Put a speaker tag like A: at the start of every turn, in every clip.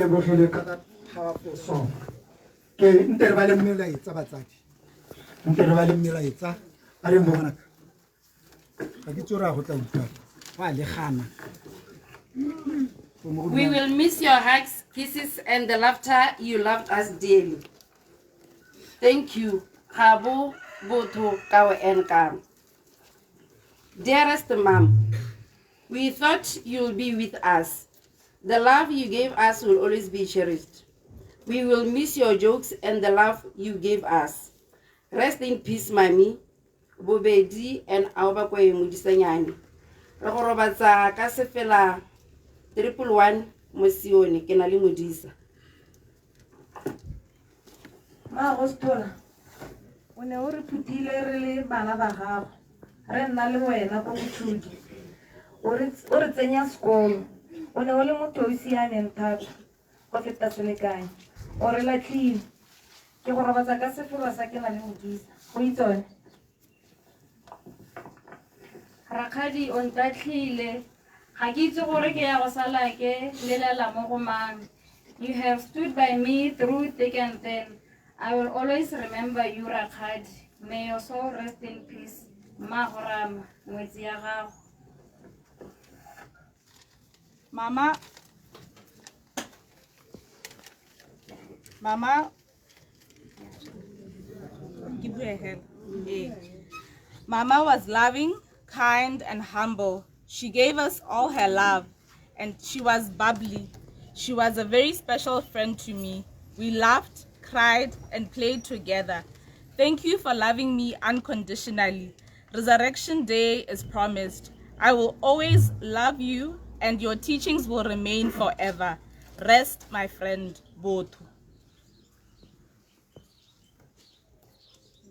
A: lebogile ka powerful song ke nte re ba le mmelaetsa batsadi nte re ba le mmelaetsa a re mbonaka ga ke tsora go tla utlwa wa le gana.
B: We will miss your hugs, kisses, and the laughter. You loved us dearly. Thank you, Habo Boto Kawa and Kam. Dearest Mom, we thought you'll be with us. The love you gave us will always be cherished. We will miss your jokes and the love you gave us. Rest in peace, Mami, Bobedi, and Aubakwe Mudisanyani. Rokorobatsa Kasefela 111 Mosioni, Kenali Mudisa.
C: Ma Gostola, o ne o re phutile re le bana ba gago re nna le wena go botshudi o re tsenya sekolo o ne o le motho o siameng thata go feta selekanye o re latlhile ke go robatsa ka sefelo sa Kenali Modisa go itsone
D: Rakgadi o ntatlhile ga ke itse gore ke ya go sala ke lelela mo go mang. You have stood by me through thick and thin. I will always remember you, Rakgadi. May your soul rest in peace. Mahorama, ngwetsi ya gago.
E: Mama, give her a hand. Mama was loving, kind, and humble. She gave us all her love, and she was bubbly. She was a very special friend to me. We laughed, cried, and played together. Thank you for loving me unconditionally. Resurrection Day is promised. I will always love you, and your teachings will remain forever. Rest, my friend, Botu.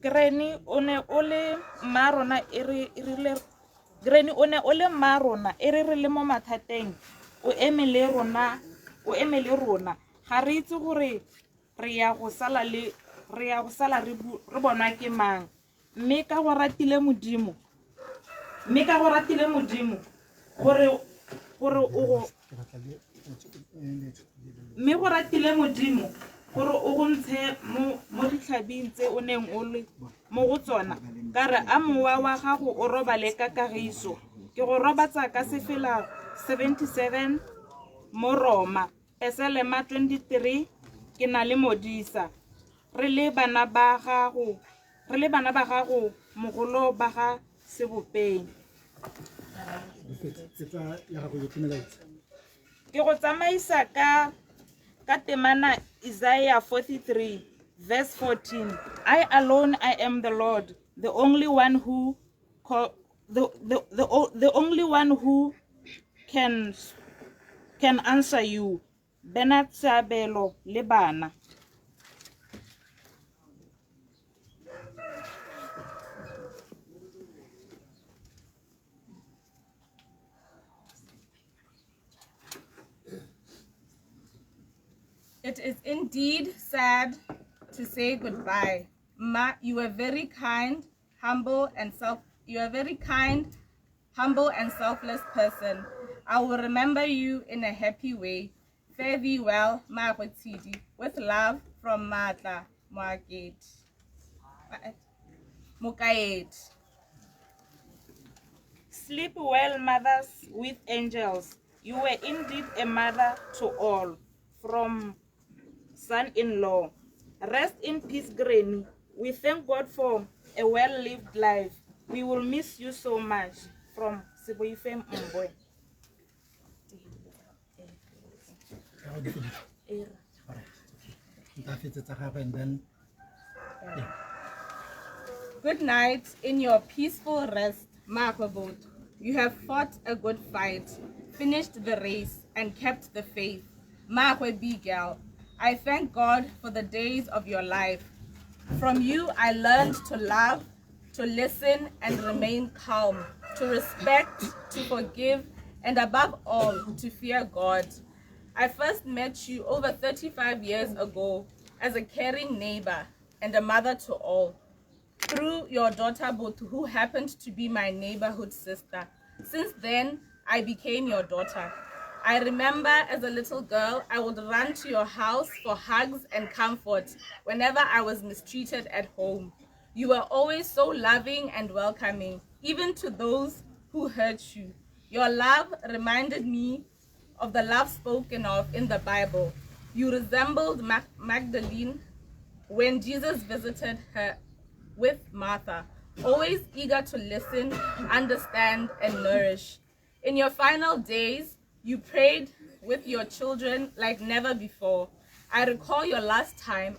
E: Granny, one ole marona Granny, one ole marona le mo mathateng o emele rona ga re itse gore re ya go sala re bonwa ke mang mme ka go ratile modimo gore o go ntshe mo ditlhabing tse o neng o le mo go tsona ka re a mowa wa gago o robale ka kagiso ke go robatsa ka sefela 77 mo Roma Eselema 23 ke na le Modisa re le bana ba gago mogolo ba ga sebopeng ke go tsamaisa ka temana Isaiah 43 verse 14. I alone, I am the Lord, the only one who can answer you. Bernard Sabelo Lebana. It is indeed sad to say goodbye. Ma, you were very kind, humble, and selfless person. I will remember you in a happy way. Fare thee well, Ma Hotidi. With love from Matla Mukaet. Sleep well, mothers with angels. You were indeed a mother to all. From son-in-law. Rest in peace, Granny. We thank God for a well-lived life. We will miss you so much. From Siboife Mboy.
A: And then
E: Good night in your peaceful rest, Makobot. You have fought a good fight, finished the race, and kept the faith. Makwe Bigel, I thank God for the days of your life. From you, I learned to love, to listen and remain calm, to respect, to forgive, and above all, to fear God. I first met you over 35 years ago as a caring neighbor and a mother to all, through your daughter Botu, who happened to be my neighborhood sister. Since then, I became your daughter. I remember as a little girl, I would run to your house for hugs and comfort whenever I was mistreated at home. You were always so loving and welcoming, even to those who hurt you. Your love reminded me of the love spoken of in the Bible. You resembled Magdalene when Jesus visited her with Martha, always eager to listen, understand, and nourish. In your final days, you prayed with your children like never before. I recall the last time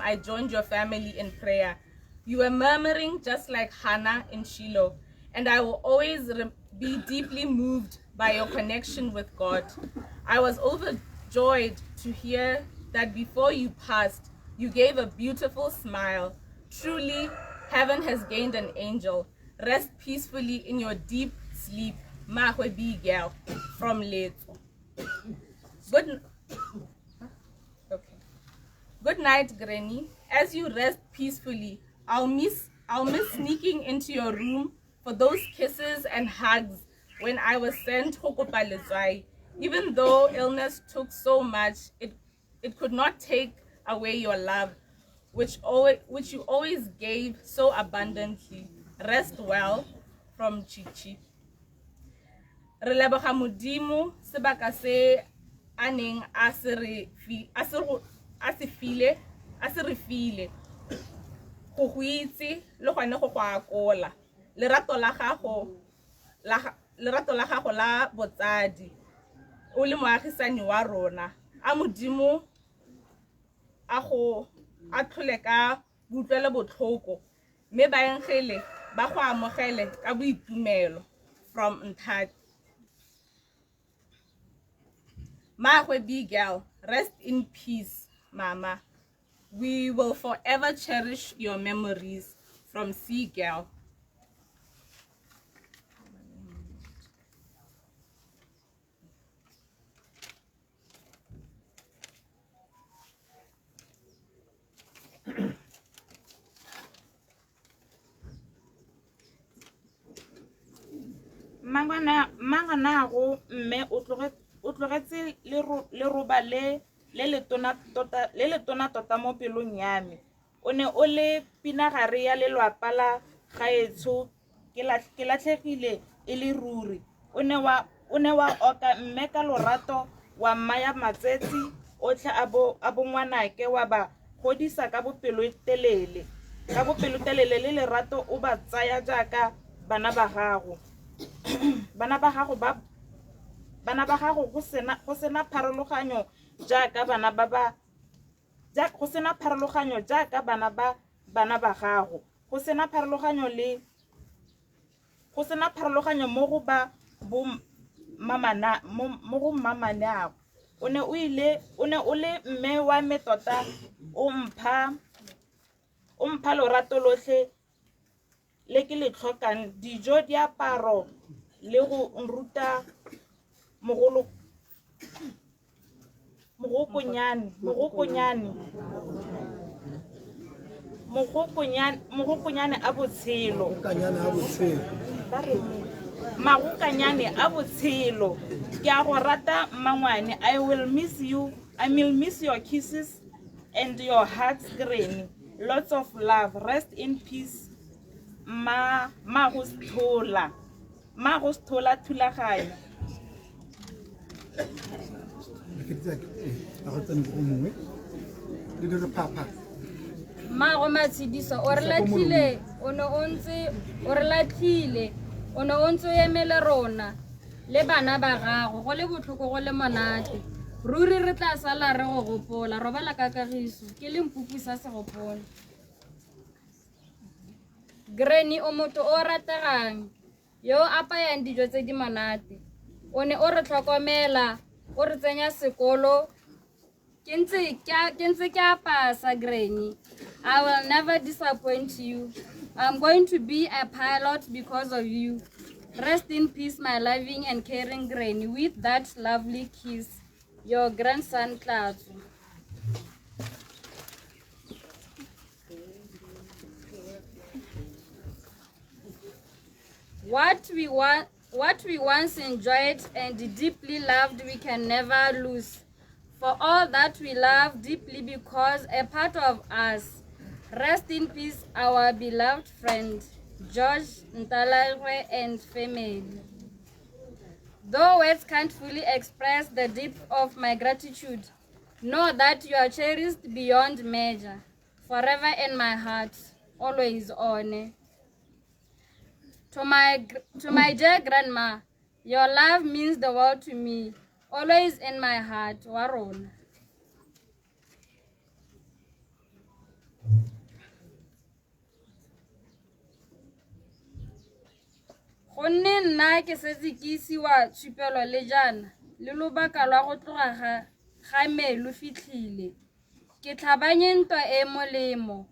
E: I joined your family in prayer. You were murmuring just like Hannah in Shiloh, and I will always be deeply moved by your connection with God. I was overjoyed to hear that before you passed, you gave a beautiful smile. Truly, heaven has gained an angel. Rest peacefully in your deep sleep. Mahwe Bigel from Leto. Good night, Granny. As you rest peacefully, I'll miss sneaking into your room for those kisses and hugs when I was sent Hokopalezwai. Even though illness took so much, it could not take away your love, which you always gave so abundantly. Rest well, from Chichi. Re leboga Modimo sebaka se aneng a se re file go go itse le gone go go akola lerato la gago la botsadi o le moagisani wa rona a Modimo a tlhole ka butlwele botlhoko mme baengele ba go amogele ka boitumelo from Nthati. Mahwe Bigel, rest in peace, Mama. We will forever cherish your memories from Seagull.
F: Mangana go mme o tlogetse le roba le letona tota mo pelong ya me. O ne o le pinagare ya lelwapa la gaetsho ke latlhegile e le ruri. O ne wa oka mme ka lorato wa mmaya matsetsi otlhe a bongwanake wa ba godisa ka bopelotelele le lerato o ba tsaya jaaka bana ba gago. Bana ba gago go sena pharologanyo jaaka bana ba gago. Go sena pharologanyo mo go ba mamanago. O ne o le mme wa me tota o mpha lorato lotlhe le ke le tlhokang, dijo, diaparo le go nruta mogokonyane a botshelo. Magokanyane a botshelo. Ke a go rata mmangwane. I will miss your kisses and your hugs, Granny. Lots of love. Rest in peace, Magosthola Thulaganya.
D: Mago Matshidiso o re latlhile o ne o ntse o emele rona le bana ba gago go le botlhoko go le monate ruri re tla sala re go gopola robala ka kagiso ke le mpupu sa se gopola. Granny o motho o rategang yo apayang dijo tse di monate. O ne o re tlhokomela o re tsenya sekolo ke ntse ke a pasa Granny. I will never disappoint you. I'm going to be a pilot because of you. Rest in peace, my loving and caring Granny. With that lovely kiss, your grandson Tlatso. What we once enjoyed and deeply loved, we can never lose. For all that we love deeply because a part of us. Rest in peace, our beloved friend, George Ntalagwe and family. Though words can't fully express the depth of my gratitude, know that you are cherished beyond measure, forever in my heart, always on. To my dear grandma, your love means the world to me, always in my heart, Warona. Gonne nna ke setse ke isiwa tshupelo le jana le lobaka lwa go tloga ga melu fitlhile ke tlhabanye ntwa e molemo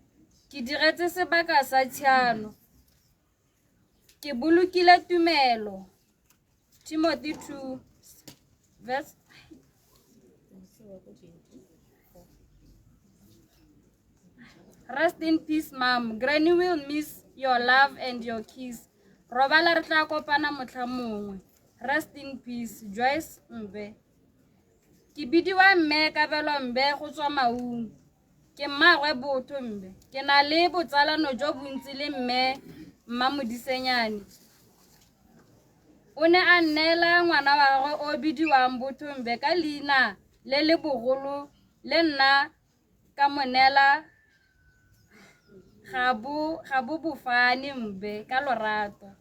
D: ke diretse sebaka sa tshiano ke bolokile tumelo Timothy 2 verse Rest in peace, Mom. Granny will miss your love and your kiss. Robala re tla kopana motlha mongwe. Rest in peace, Joyce Mbe. Ke bidiwa mme Kabelo Mbe go tswa Maung. Ke mmagwe Botho Mbe. Ke na le botsalano jo bontsi le mme Mmamodisenyane. O ne a nnela ngwana wa gagwe o bidiwang Botho Mbe ka leina le le bogolo le nna ka monela ga bo bofane Mbe ka lorato.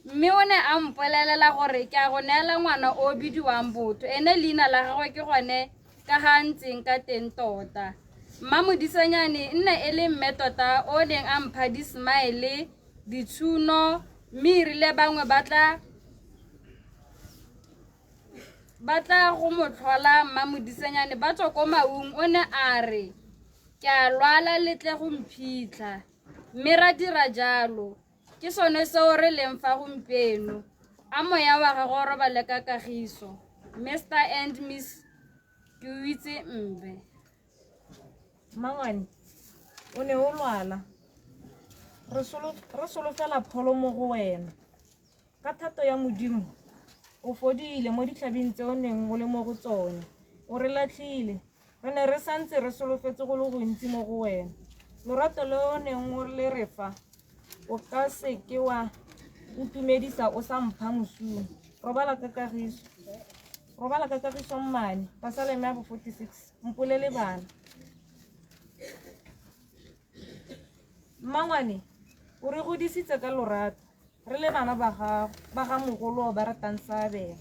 D: Mme o ne a mpolelela gore ke a go neela ngwana o bidiwang Botho ene leina la gagwe ke gone ka ga ntseng ka teng tota. Mmamodisenyane nne e le mme tota o neng a mpha di-smile ditšhono mme e rile bangwe batla go mo tlhola Mmamodisenyane ba tswa ko Maung o ne a re ke a lwala le tle go mphitlha mme ra dira jalo ke sone seo re leng fa gompieno a moya wa gago robale ka kagiso Mr. and Miss ke o itse Mbe.
C: Mangwane o ne o lwala re solofela pholo mo go wena ka thato ya Modimo o fodile mo ditlhabing tse o neng o le mo go tsone o re latlhile re ne re santse re solofetse go le gontsi mo go wena lorato le o neng o le re fa o ka seke wa ntumedisa o sa mpha mosung robala ka kagiso mmane Pasalema ya bo 46 mpolele bana. Mmangwane o re godisitse ka lorato re le bana ba ga mogolo ba ratang Sabela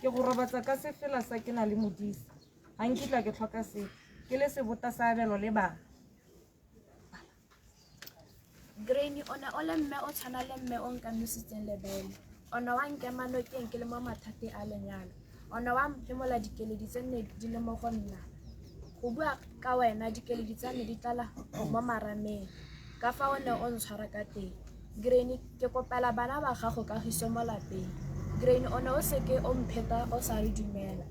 C: ke go robatsa ka sefela sa ke na le Modisa ga nkitla ke tlhoka sepe ke le sebota Sabelo le bana.
G: Granny ona o le mme o tshwana le mme o nka nositseng lebele ona wa nkema nokeng ke le mo mathate a lenyalo ona wa mphemola dikeledi tse nne di le mo go nna go bua ka wena dikeledi tsa me di tlala mo marameng ka fa o ne o ntshwara ka teng. Granny ke kopela bana ba gago kagiso mo lapeng. Granny o ne o seke o mpheta o sa re dumela.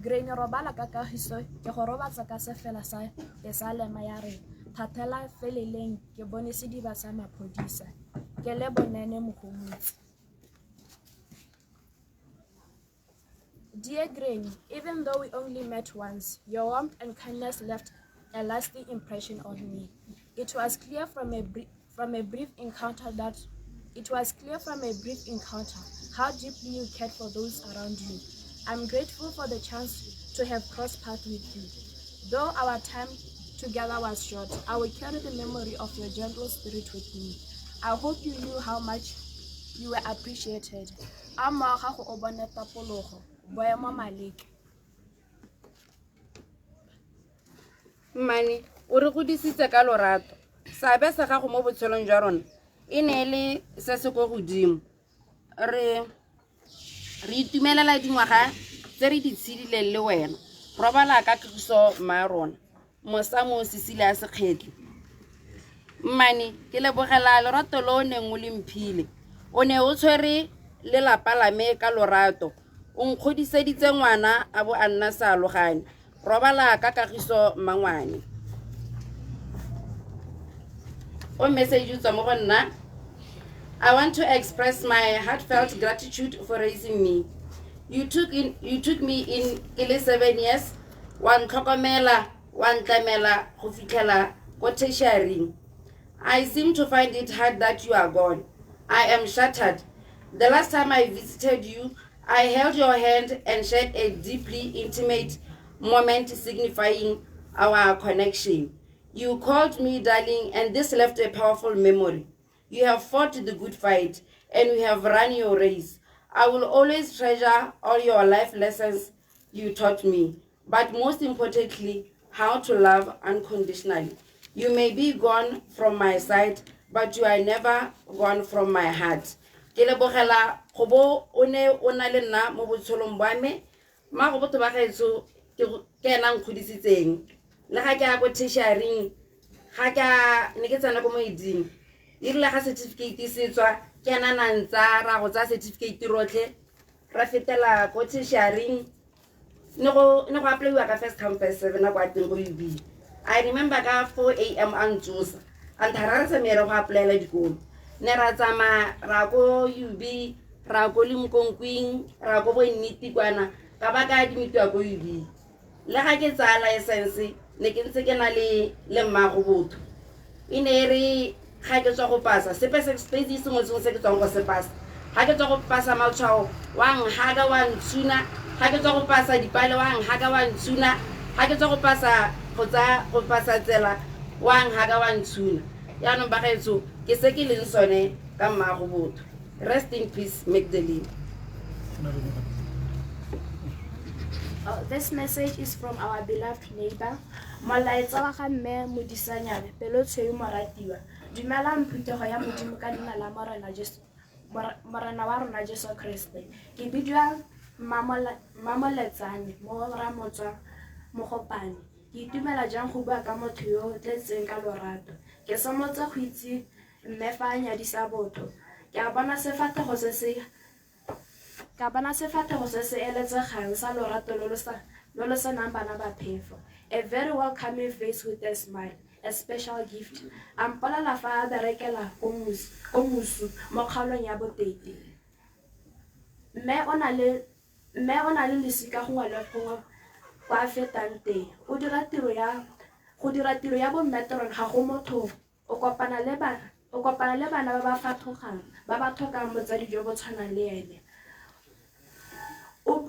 G: Granny robala ka kagiso ke go robatsa ka sefela sa Pasalema ya re thatela feleleng ke bone sediba sa maphodisa ke le bonene mogomotsi. Dear Granny, even though we only met once, your warmth and kindness left a lasting impression on me. It was clear from a brief encounter how deeply you cared for those around you. I'm grateful for the chance to have crossed paths with you. Though our time together was short, I will carry the memory of your gentle spirit with me. I hope you knew how much you were appreciated. a moya gago o bone tapologo boemo maleke.
B: Mmane o re godisitse ka lorato seabe sa gago mo botshelong jwa rona e ne le se se go godimo re itumelela dingwaga tse re di tshidileng le wena robala ka kagiso mma rona mosamo Sisile a Sekgetli. Mmane ke lebogela lorato lo o neng o le mphile o ne o tshwere lelapa la me ka lorato o nkgodiseditse ngwana a bo a nna sa alogane robala ka kagiso mmangwane. O message tswa mo go nna. I want to express my heartfelt gratitude for raising me. You took me in ke le 7 years wa ntlhokomela wa ntlamela go fitlhela ko tertiary. I seem to find it hard that you are gone. I am shattered. The last time I visited you, I held your hand and shared a deeply intimate moment signifying our connection. You called me darling, and this left a powerful memory. You have fought the good fight, and you have run your race. I will always treasure all your life lessons you taught me, but most importantly, how to love unconditionally. You may be gone from my side, but you are never gone from my heart. Ke lebogela go bo o ne o na le nna mo botshelong bwa me ma go botho ba gaetso ke ena nkgodisitseng le ga ke a go tertiary ga ka ne ke tsena go moeding e rile ga certificate se tswa ke ena nantsa ra go tsa certificate rotlhe ra fetela go tertiary ne go applyiwa ka first come first serve na kwa teng go UB. I remember ka 4 AM a ntsosa a nthara re se mere go applyela dikolo ne ra tsama ra go UB ra go Limkokwing ra go bo nniti kwana ka ba ka adimitiwa go UB. Le ga ke tsa license ne ke ntse ke na le mma go botho e ne re ga ke tswa go pasa sepe se space sengwe se ke tswang go se pasa ga ke tswa go pasa matshwao wa nghaga wa ntsuna ga ke tswa go pasa dipale wa nghaga wa ntsuna ga ke tswa go pasa go pasa tsela wa nghaga wa ntsuna yaanong ba gaetso ke se ke leng sone ka mma go botho. Rest in peace Magdalene.
G: This message is from our beloved neighbor. Molaetsa wa ga mme Modisanyane pelo tshweu moratiwa. Dumela mphuthego ya modimo ka leina la morena wa rona Jesu Kriste. Ke bidiwa Mamoletsane mo Ramotswa Mogopane. Ke itumela jang go bua ka motho yo o tletseng ka lorato. Ke somotse go itse mme fa a nyadisa botho. Ke a bona sefatlhego se se eletsegang sa lorato lo lo senang bana ba phefo. A very welcoming face with a smile, a special gift. Ampolela fa a berekela ko musu mo kgaolong ya botete. Mme o na le lesika gongwe le gongwe kwa fetang teng. Go dira tiro ya bo metron ga go motho o kopana le bana ba ba fathogang ba ba tlhokang botsadi jo bo tshwanang le ene. O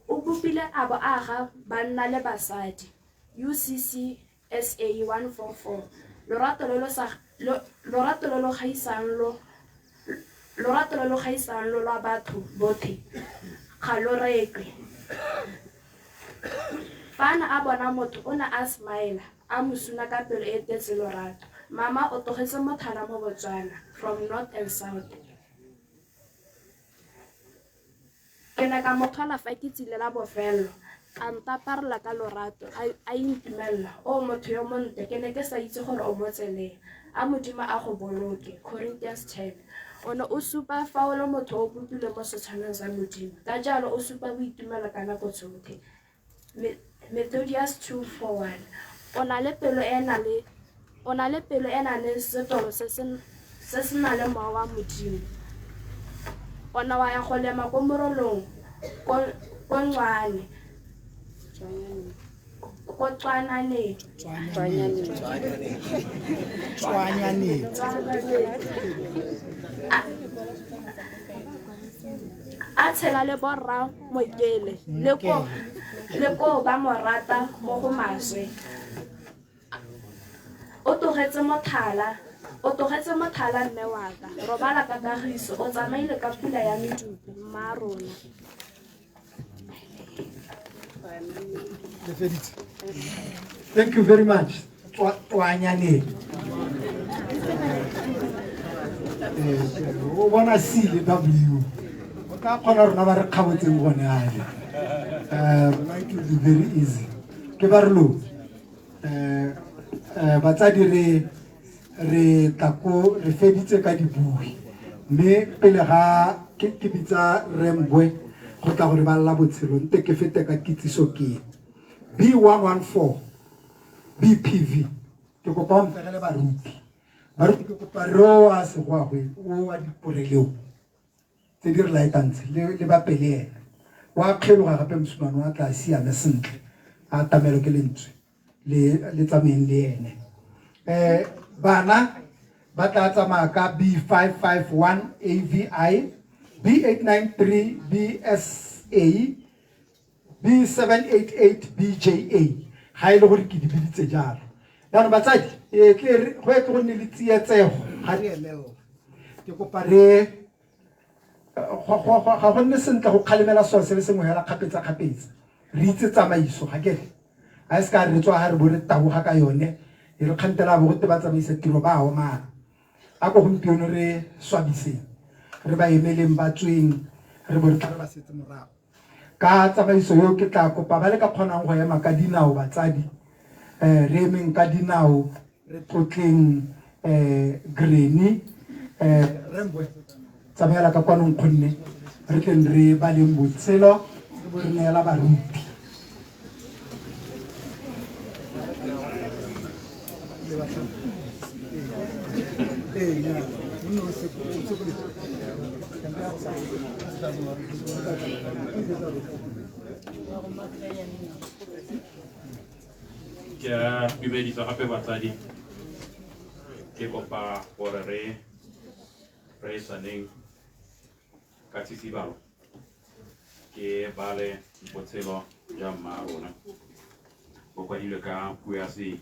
G: bopile abo aga banna le basadi. UCC SA 144. Lorato lo lo gaisang lo lwa batho botlhe ga lo rekwe. Fana a bona motho o ne a smile a mosuna ka pelo e tletse lorato. Mama o tlogetse mothala mo Botswana from north and south. Ke ne ka mothola fa ke tsilela bofelo a ntaparela ka lorato a intumella o motho yo montle ke ne ke sa itse gore o mo tseleng a modimo a go boloke. Corinthians 10. O ne o supa fa o le motho o bopile mo setshwaneng sa modimo ka jalo o supa boitumelo ka nako tsotlhe. Methodius 2:4. O na le pelo e nang le setolo se se nang le mowa wa modimo. Ona wa ya go lema ko morolong ko ngwane ko Tswanane a tshela le borra Mokele le ko ba morata mo go maswe. O togetse mothala o tlogetse mothala mme wa ka robala ka kagiso o tsamaile ka pula ya medupe mma rona.
A: Thank you very much. Twanyane. O bona C le W. O ka kgona rona ba re kgabotseng bone ale. It will be very easy. Ke ba re lo. Batsadi re tako re feditse ka dibui. Mme pele ga ke bitsa Rembwe go tla gore ba lla botshelo nte ke fete ka kitsiso ke B114 BPV ke kopa o mpegele baruti ke kopa roa segwagwe o a diporeleo tse di re laetantse le ba pele ena wa kgeloga gape mosumane wa tla siame sentle a tamelo ke lentswe le tsameng le ene bana ba tla tsamaya ka B551 AVI B893 BSA B788 BJA ga ile gore ke di biditse jalo yana batsadi ke go e go nne le tsietsego ga re emela ke kopa re ga go nne sentle go kgalemela sone se le sengwe hela kgapetsa re itse tsamaiso ga ke a se ka re tswa ha re bo re taboga ka yone e re kgantela bo go te ba tsamaisa tiro ba o mana a go gompieno re swabiseng re ba emeleng ba tsweng re bo re tla ba setse morago ka tsamaiso yo ke tla kopa ba le ka kgonang go ema ka dinao batsadi re emeng ka dinao re tlotleng Granny Rembwe tsamela ka kwanong khonne re tleng re ba leng botshelo re bo re neela baruti
H: ke dumedisa gape batsadi ke kopa gore re saneng ka tsitsibalo ke bale botshelo ja mma rona bo kwadilwe ka puo ya se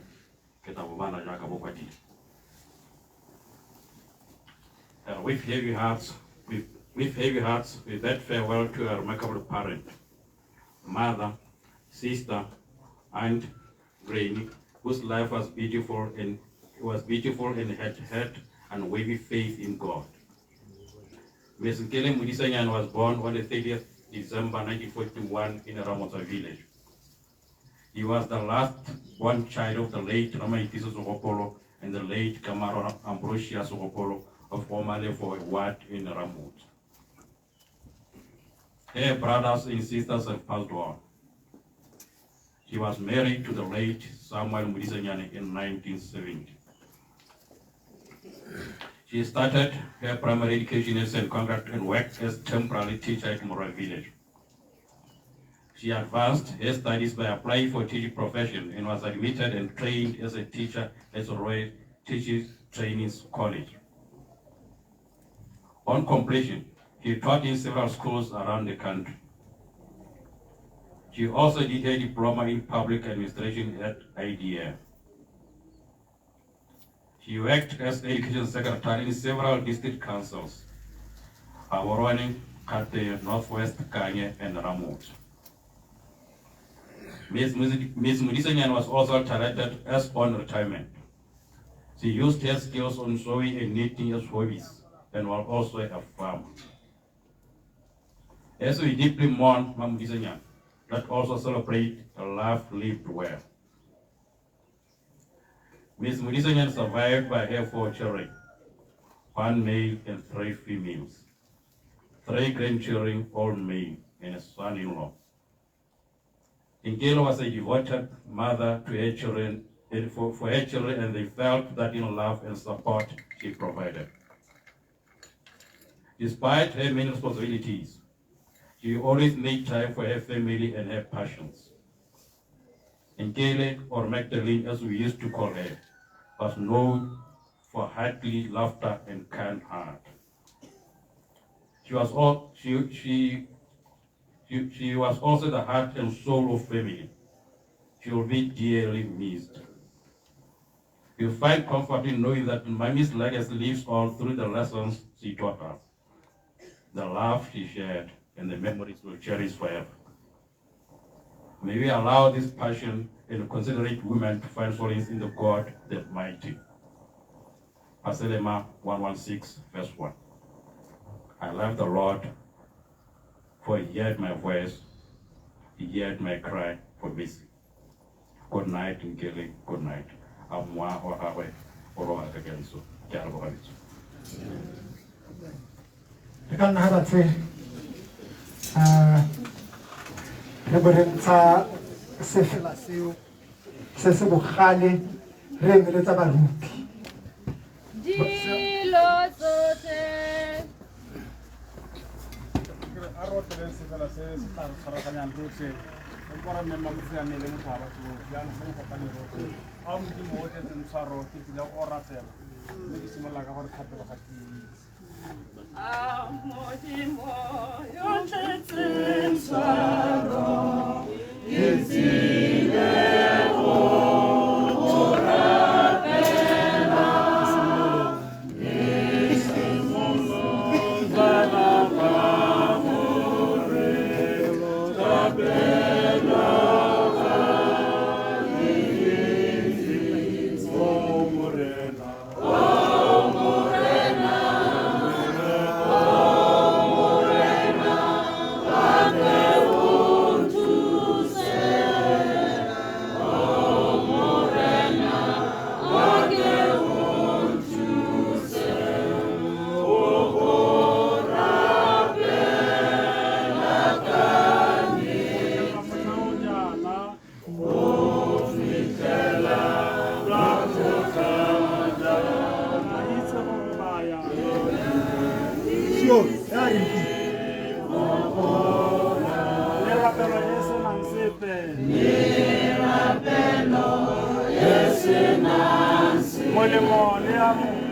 H: ke tla bo bala jaaka bo kwadilwe. With heavy hearts, we bid farewell to a remarkable parent, mother, sister, aunt, Granny, whose life was beautiful and had unwavering faith in God. Ms. Nkele Mudisanyan was born on the 30th December 1941 in Ramotsa village. He was the last born child of the late Ramaitiso Sogopolo and the late Kamaro Ambrosia Sogopolo of Omale for a ward in Ramut. Her brothers and sisters have passed on. She was married to the late Samuel Mudisanyan in 1970. She started her primary education in St. Conrad and worked as temporary teacher at Moral Village. She advanced her studies by applying for teaching profession and was admitted and trained as a teacher at Royal Teachers Training College. On completion, she taught in several schools around the country. She also did a diploma in public administration at IDF. She worked as education secretary in several district councils, Aborone, Kate, Northwest, Kanye, and Ramot. Ms. Mudisanyan was also talented as on retirement. She used her skills on sewing and knitting as hobbies, and was also a farmer. As we deeply mourn Mam Mudisanyan, let's also celebrate a life lived well. Ms. Mudisanyan survived by her 4 children, 1 male and 3 females, 3 grandchildren, all male, and a son-in-law. Nkele was a devoted mother to her children, and for her children, and they felt that in love and support she provided. Despite her many responsibilities, she always made time for her family and her passions. Nkele, or Magdalene as we used to call her, was known for hearty laughter and kind heart. She was also the heart and soul of family. She will be dearly missed. We find comfort in knowing that Mommy's legacy lives on through the lessons she taught us, the love she shared, and the memories we'll cherish forever. May we allow this passion and considerate women to find solace in the God, the Mighty. Psalm 116, verse 1. I love the Lord, for he heard my voice, he heard my cry for mercy. Good night, Nkele, good night. Amwa or Awe, or again so.
A: Re ka nna ba tse re bo re ntsha se fela seo se se bogale re emeletsa baruti.
D: Dilo tsotlhe.
I: a rotlele se fela se se tla tshwaraganyang tsotlhe re kora mmema mo siamele motho wa batho jaanong se mo kopane rotlhe a o modimo o tletseng tshwaro ke tsile o ratela mme ke simolola ka gore thapelo ga ke
F: Modimo, yo tletseng tshwaro, ke tsile go rapela,
I: molemo le a mokgwa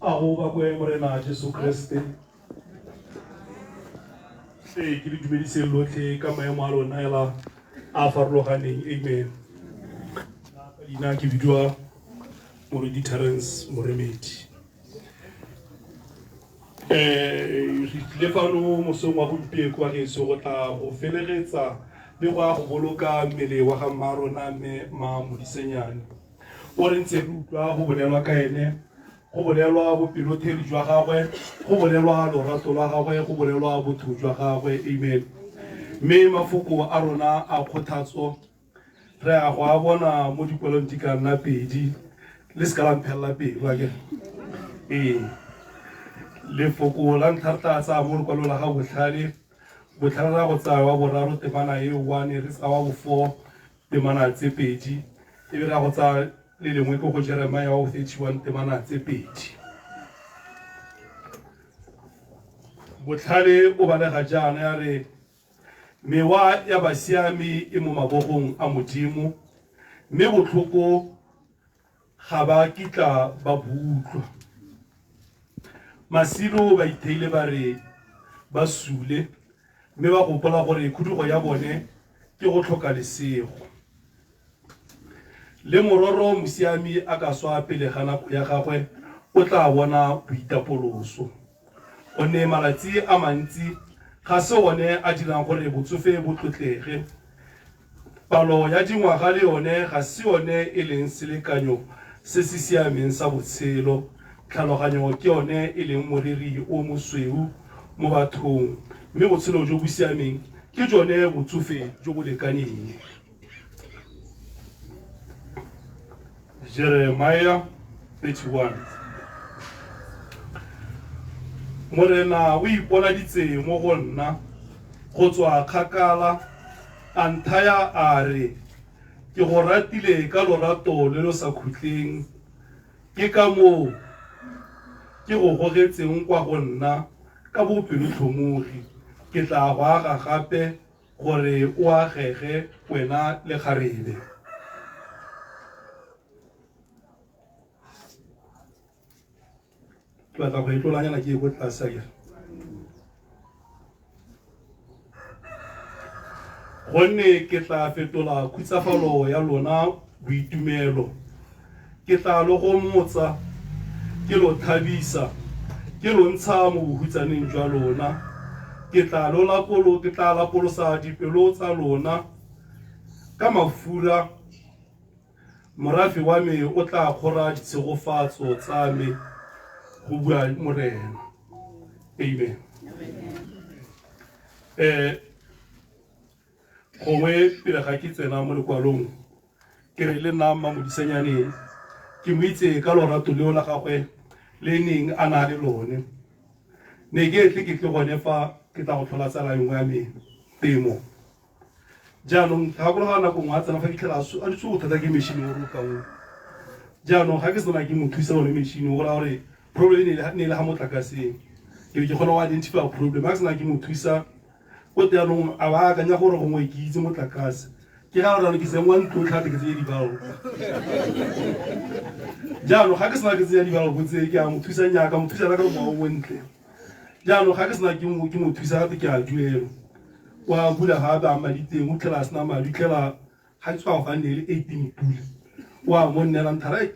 I: a go ba kwe morena Jesu Kriste ke le dumedise lotlhe ka maemo a lona ela a farologaneng. Amen. Ina ke bidwa Moredi Terence Moremedi. Re tlile fano mosong wa gompieko wa geso go tla go felegetsa le go a go boloka mmele wa ga mma rona mme Modisenyane o re ntse re utlwa go bolelwa ka ene, go bolelwa bopelothedi jwa gagwe, go bolelwa lorato lwa gagwe, go bolelwa botho jwa gagwe. Amen. Mme mafoko a rona a kgothatso re a go a bona mo dikwalong di ka nna pedi le se ka la mphelela pelo akere. Lefoko la ntlha re tla tsaya mo lekwalo la ga botlhale ra go tsaya wa boraro temana e 1 re tsaya wa bo 4 temana tse pedi e be ra go tsaya le lengwe ke go Jeremiah wa 31 temana tse pedi. Botlhale o balega jaana ya re mewa ya basiami e mo mabogong a Modimo mme botlhoko ga ba kitla ba butlwa. Masilo ba itheile ba re ba sule mme ba gopola gore khudugo ya bone ke go tlhoka lesego. Le mororo mosiami a ka swa pele ga nako ya gagwe o tla bona boitapoloso. O ne malatsi a mantsi ga se one a dirang gore botsofe bo tlotlege. Palo ya dingwaga le yone ga se yone e leng selekanyo se se siameng sa botshelo. Tlhaloganyo ke yone e leng moriri o mosweu mo bathong mme botshelo jo bo siameng ke jone botsofe jo bo lekaneng. Jeremiah 31. Morena o iponaditse mo go nna go tswa kgakala a nthaya a re ke go ratile ka lorato le lo sa khutleng, ke ka moo ke go gogetseng kwa go nna ka bopelotlhomogi, ke tla go aga gape gore o agege wena le kgarebe. Ke batla go etlolanyana ke go tlase akere. Gonne ke tla fetola khutsafalo ya lona boitumelo, ke tla lo go motsa, ke lo thabisa, ke lo ntsha mo bohutsaneng jwa lona, ke tla lapolosa dipelo tsa lona ka mafura. Morafe wa me o tla kgora ditshegofatso tsa me, go bua Morena. Amen. Gongwe pele ga ke tsena mo lekwalong ke re le nna Modisenyane ke mo itse ka lorato leo la gagwe le neng a na le lone. Ne ke tle ke tle gone fa ke tla go tlhola tsala yengwe ya me temo. Jaanong ga go ga nako ngwa tsena fa ke tlhela a ditse go thata ke machine o ruka o. Jaanong ga ke sena ke mo thusa one machine o ra gore problem ne le ha motlakaseng. Ke kgona go identify problem ga sena ke mo thusa o teanong a ba ka nya gore gongwe ke itse motlakase. Ke ga re ke sengwa ntlo tlhate ke tse di bao. Jaanong ga ke sena ke tse di bao botse ke a mo thusa nya ka mo thusa ka mo o ntle. Jaanong ga ke sena ke mo thusa ke a duelo. Wa bula ha ba maditeng o tlhela sna madi tlhela ga tswa go ne le 18 pula. Wa mo nela nthara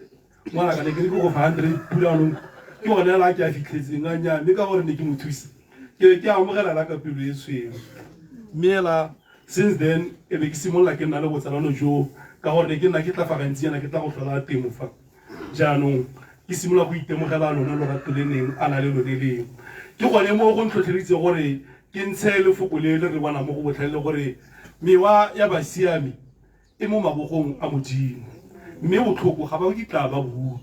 I: ngwana ka le ke go 100 pula no ke go nela ke a fitlhetseng a nya me ka gore ne ke mo thusa. Ke a amogela la ka pelo e tshweu. Mela since then e be ke simolla ke nna le botsalano jo ka gore ke nna ke tla fa gantsi yana ke tla go tlhola temo fa. Jaanong ke simolla go itemogela lona lo rateleneng a na le lo le ke gone mo go ntlhotlheritse gore ke ntshe lefoko le re bona mo go botlhale gore mewa ya basiami e mo mabogong a Modimo mme botlhoko ga ba go ditla ba botlo.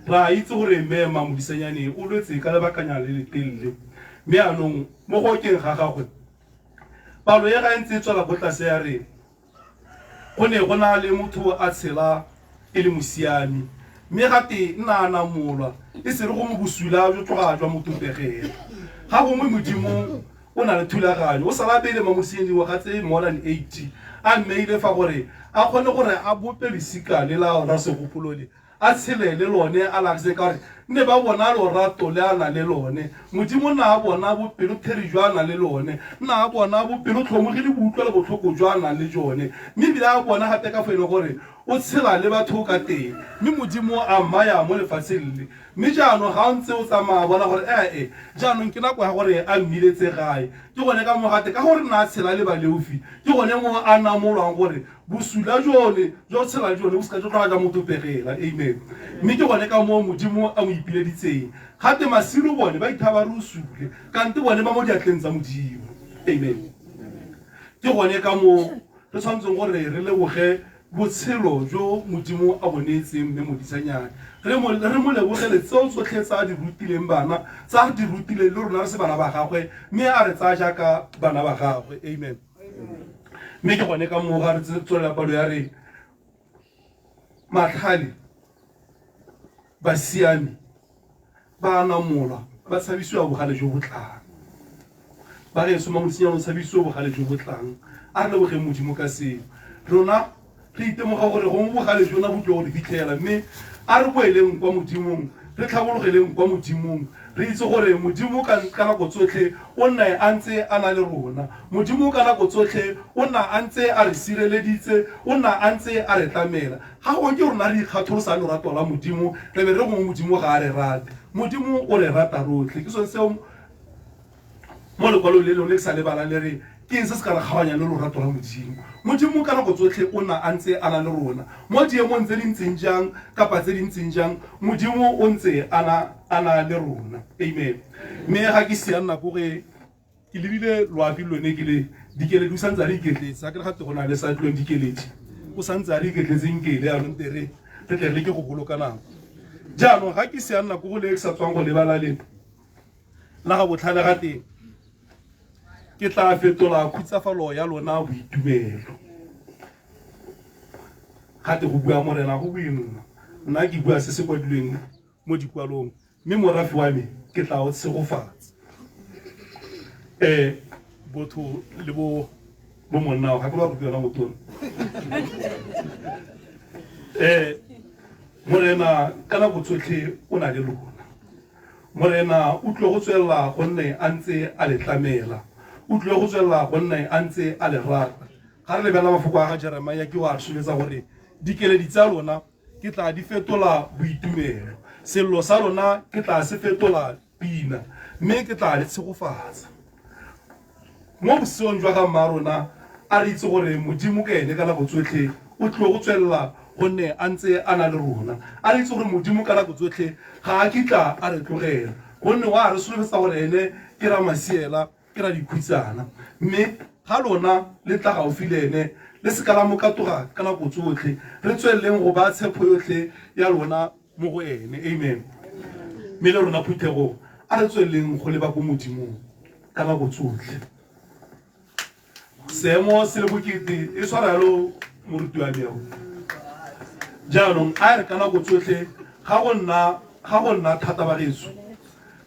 I: Ra itse gore mme Modisenyane o lwetse ka lebakanya le letelle mme anong mo go keng ga gagwe palo ya ga ntse tswela go tlase ya re go ne go na le motho a tshela e le mosiami mme gate nna na molwa e se re go mo busula jo tloga jwa motopegela ga gongwe Modimo o na le thulaganyo o sala pele Modisenyane wa gatse more than 80 a mmeile fa gore a kgone gore a bope lesika le la ra segopolole a tshele le lone a la se ka gore
J: ne ba bona lorato le a na le lone modimo na a bona bopelo theri jwa a na le lone na a bona bopelo tlhomogile boutlwa le botlhoko jwa a na le jone mme ebile a bona gape ka fo e le gore o tshela le batho ka teng mme modimo a mmaya mo lefatsheng le mme jaanong ga o ntse o tsamaya bona gore jaanong ke nako ya gore a mmiletse gae ke gone ka mogate ka gore na a tshela le baleufi ke gone mo a namolwang gore bosula jone jo tshela le jone bo seka jo tloga ka motopegela amen mme ke gone ka moo modimo a mo ipileditseng gate masilo bone ba ithaba re o sule kante bone ba mo diatleng tsa modimo amen ke gone ka moo re tshwanetseng gore re leboge botshelo jo modimo a bonetseng mme modisanyana re mo lebogele tseo tsotlhe tsa di rutileng bana tsa di rutile le rona re se bana ba gagwe mme a re tsaya jaaka bana ba gagwe amen mme ke gone ka moo ga re tswelela palo ya re matlhale ba siame ba namolwa ba tshabisiwa bogale jo bo tlang ba ge soma modisinyana o tshabisiwa bogale jo bo tlang a re lebogeng modimo ka seo rona re itemoga gore go mo bogale jona bo tlo go re fitlhela mme a re boeleng kwa modimong re tlhabologeleng kwa modimong re itse gore modimo ka nako tsotlhe o nna a ntse a na le rona modimo ka nako tsotlhe o nna a ntse a re sireleditse o nna a ntse a re tlamela ga go ke rona re ikgatholosa lorato la modimo re be re gongwe modimo ga a re rate modimo o re rata rotlhe ke sone seo mo lekwalong le lengwe le ke sa lebala le re ke eng se se ka re kgabanya le lorato la modimo modimo ka nako tsotlhe o nna a ntse a na le rona mo diemong tse di ntseng jang kapa tse di ntseng jang modimo o ntse a na le rona amen mme ga ke sia nna ko ge ke lebile loapi lone ke le dikeledi o santse a re iketletse ga ke re gate go na le sa tlong dikeledi o santse a re iketletseng kele yanong tere re tle re ke go boloka nako jaanong ga ke sia nna ko go le ke sa tswang go lebala le la ga botlhale ga teng ke tla fetola khutsafalo ya lona boitumelo gate go bua morena go boima nna ke bua se se kwadilweng mo dikwalong mme morafi wa me ke tla o tshegofatsa botho le bo monnao ga ke ba rupi yona motona morena ka nako tsotlhe o na le lona morena o tlile go tswelela gonne a ntse a le tlamela o tlile go tswelela gonne a ntse a le rata ga re lebela mafoko a ga Jeremia ke wa re soletsa gore dikeledi tsa lona ke tla di fetola boitumelo sello sa lona ke tla se fetola pina mme ke tla le tshegofatsa mo bosiong jwa ga mma rona a re itse gore modimo ka ene ka nako tsotlhe o tlile go tswelela gonne a ntse a na le rona a re itse gore modimo ka nako tsotlhe ga a kitla a re tlogela gonne wa re solofetsa gore ene ke ra masiela ke ra dikhutsana mme ga lona le tla gaufi le ene le se ka la mokatoga ka nako tsotlhe re tsweleleng go ba tshepo yotlhe ya lona mo go ene amen mme le rona phuthego a re tsweleleng go leba ko modimong ka nako tsotlhe seemo se le bokete e tshwara yalo moruti wa meo jaanong a re ka nako tsotlhe ga go nna thata ba getso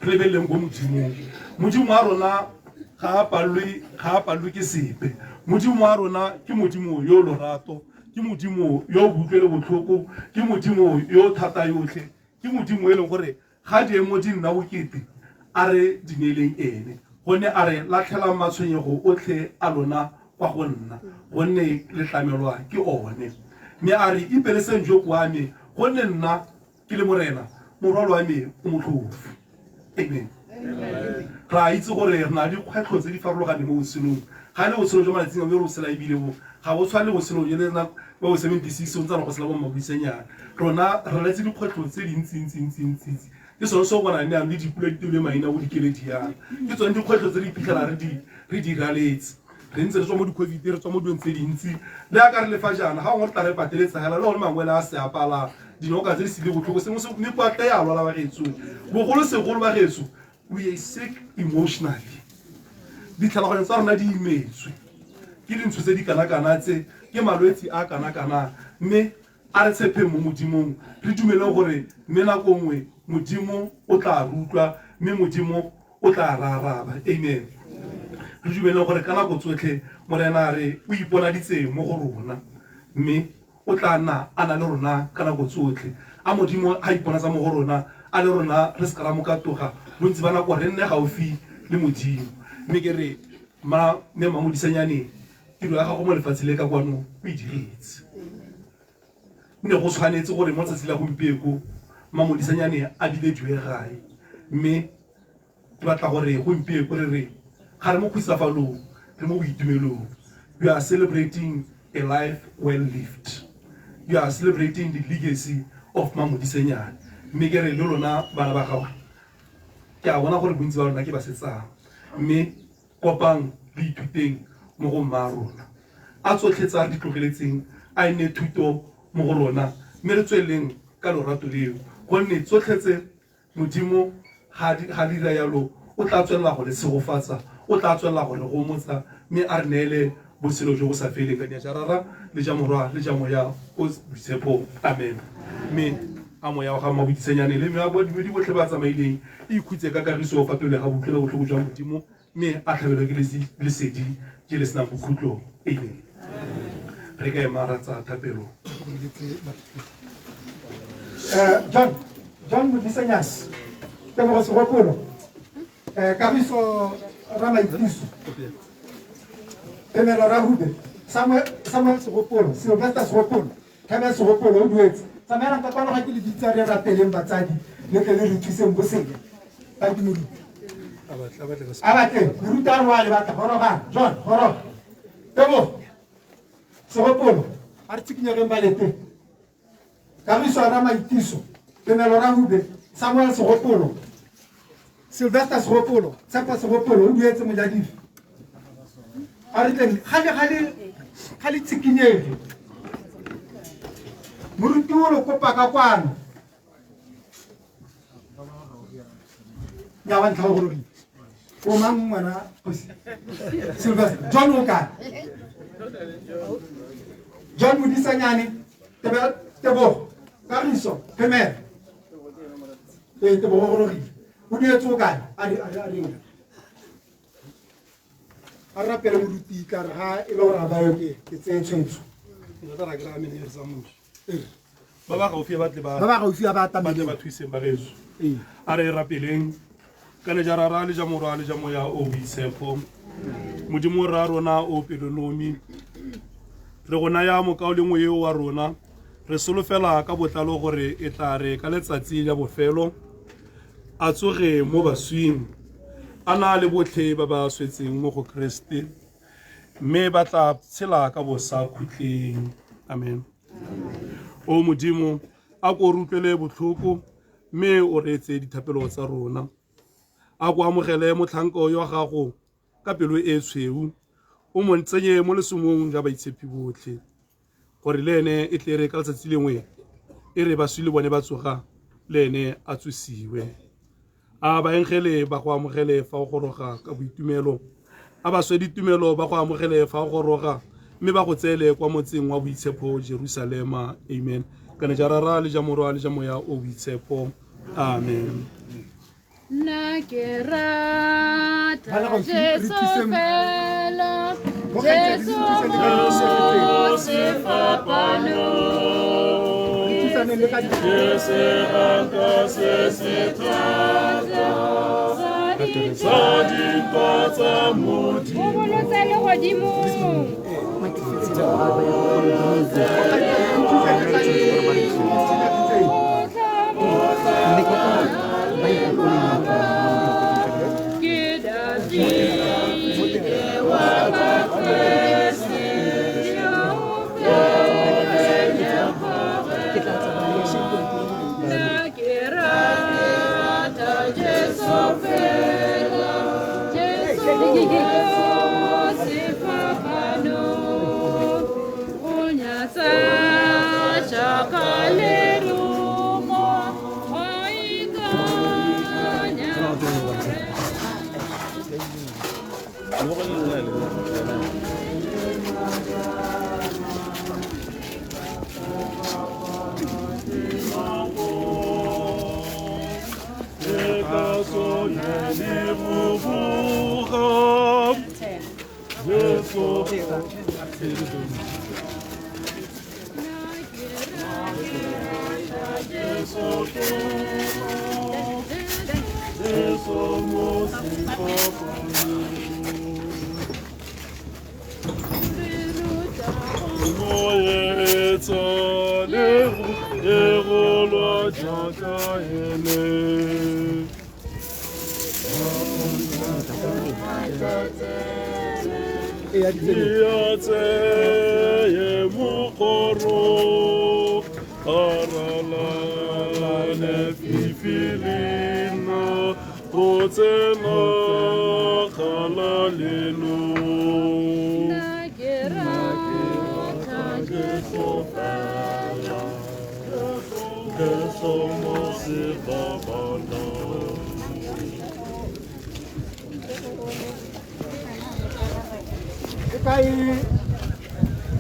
J: re lebeleleng ko modimong modimo wa rona ga a palwe ke sepe modimo wa rona ke modimo yo lorato ke modimo yo butlwele botlhoko ke modimo yo thata yotlhe ke modimo e leng gore ga diemo di nna bokete a re di neeleng ene gonne a re latlhelang matshwenyego otlhe a lona kwa go nna gonne le tlamelwa ke one mme a re ipeleseng jo kwa me gonne nna ke le morena morwalo wa me o motlhofu amen ra itse gore re na le dikgwetlho tse di farologaneng mo botshelong ga le botshelo jwa malatsing a bo sela ebile bo ga bo tshwane le botshelo jo le nna ba bo 76 o ntse go sela bo mabuisenyana rona re letse dikgwetlho tse dintsi ke sone se o bona ne a le dipula di tule maina go dikeledi yana ke tsone dikgwetlho tse di iphitlhela re di raletse re ntse re tswa mo di-covid re tswa mo dilong tse dintsi le a ka re lefa jana ga ngwe re tla re pateletsagela le gone mangwele a se apala dinoka tse di sile botlhoko sengwe se mme kwa tla ya lwala ba getso bogolosegolo ba getso we are sick emotionally ditlhaloganyo tsa rona di imetswe ke dintsho tse di kana-kana tse ke malwetse a kana-kana mme a re tshepeng mo modimong re dumeleng gore mme nako nngwe modimo o tla rutlwa mme modimo o tla raraba amen re dumeleng gore ka nako tsotlhe morena re o iponaditse mo go rona mme o tla nna a na le rona ka nako tsotlhe a modimo a iponatsa mo go rona a le rona re se ka ra mo ka toga bontsi ba nako re nne gaufi le modimo mme ke re mme Mamodisenyane tiro ya gago mo lefatshe le ka kwano o e diretse ne go tshwanetse gore mo tsatsi la gompieko Mamodisenyane a bilediwe gae mme ke batla gore gompieko re re ga re mo khutsafalong re mo boitumelong. We are celebrating a life well lived. You are celebrating the legacy of Mamodisenyane. Mme ke re le lona bana ba gago ke a bona gore bontsi ba rona ke ba setsang mme kopang le ithuteng mo go mma rona a tsotlhe tsa re di tlogeletseng a nne thuto mo go rona mme re tsweleng ka lorato leo gonne tsotlhetse modimo ga dira yalo o tla tswelela go le tshegofatsa o tla tswelela go le gomotsa mme a re neele botshelo jo go sa feleng ka diajarara le ja morwa le ja moya o boitshepo amen mme a moya wa ga Mamodisenyane le mea bodimedi botlhe ba tsamaileng e ikhutse ka kagiso o fatole ga botlhela botlhoko jwa modimo mme a tlhabelwa ke lesedi ke le senang bokhutlo amen re ka ema ra tsa thapelo
A: John Modisenyane tebogo segopolo kagiso ra maitiso Pemelo ra Hube Samuel segopolo Sylvester segopolo Kevin segopolo o duetse tsamela ka kwano ga ke le ditsa re rateleng batsadi le ke le re thuseng bosele ba di moruti a batle moruti a re wa le batla goroga John goroga tebo segopolo a re tsikinyegeng balete kagiso ra maitiso Pemelo ra Hube Samuel segopolo Sylvester segopolo Tshepa segopolo o duetse mojadifi a re tleng ga le tsikinyege moruti o lo kopa ka kwano ya wa ntlha gore o mang ngwana Sylvester John o ka John Modisenyane tebo kagiso Pemelo tebo go re o dietse o kae a rapela moruti ka re ga e le gore a bayo ke tseye tshwetso
J: ba ba gaufi ba tle
A: ba gaufi a ba
J: ba thuseng ba geso a re rapeleng ka lejarara le ja morwa le ja moya o boitshepo modimo ra rona o pelonomi re go naya mokao le ngwe eo wa rona re solofela ka botlalo gore e tla re ka letsatsi la bofelo a tsoge mo baswing a na le botlhe ba ba swetseng mo go Kriste mme ba tla tshela ka bosa khutleng amen o modimo a go rutlele botlhoko mme o retse dithapelo tsa rona a go amogele motlhanko yo gago ka pelo e tshweu o mo ntsenye mo lesomong ja baitshepi botlhe gore le ene e tle re ka letsatsi lengwe e re ba swile bone ba tsoga le ene a tsosiwe a baengele ba go amogele fa o goroga ka boitumelo a ba swe ditumelo ba go amogele fa o goroga mme ba go tsele kwa motseng wa boitshepo Jerusalema amen ka ne jarara le ja morwa le ja moya o boitshepo amen
D: na ke rata Jesu fela Jesu se fapano se rata se trata Sadi pata modi Bolo tsale godimo
J: Jesus,
A: Okay,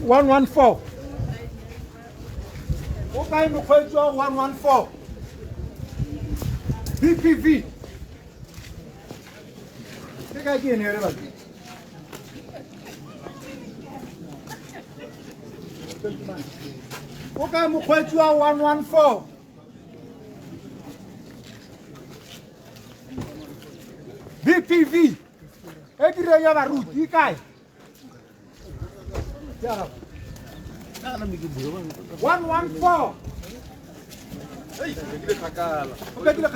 A: 114. Okay, mokgweetsi wa 114. BPV. Ke kae ke ene re batho? Okay, mokgweetsi wa 114. BPV. E dire ya baruti e kae? 114. Hey, ke le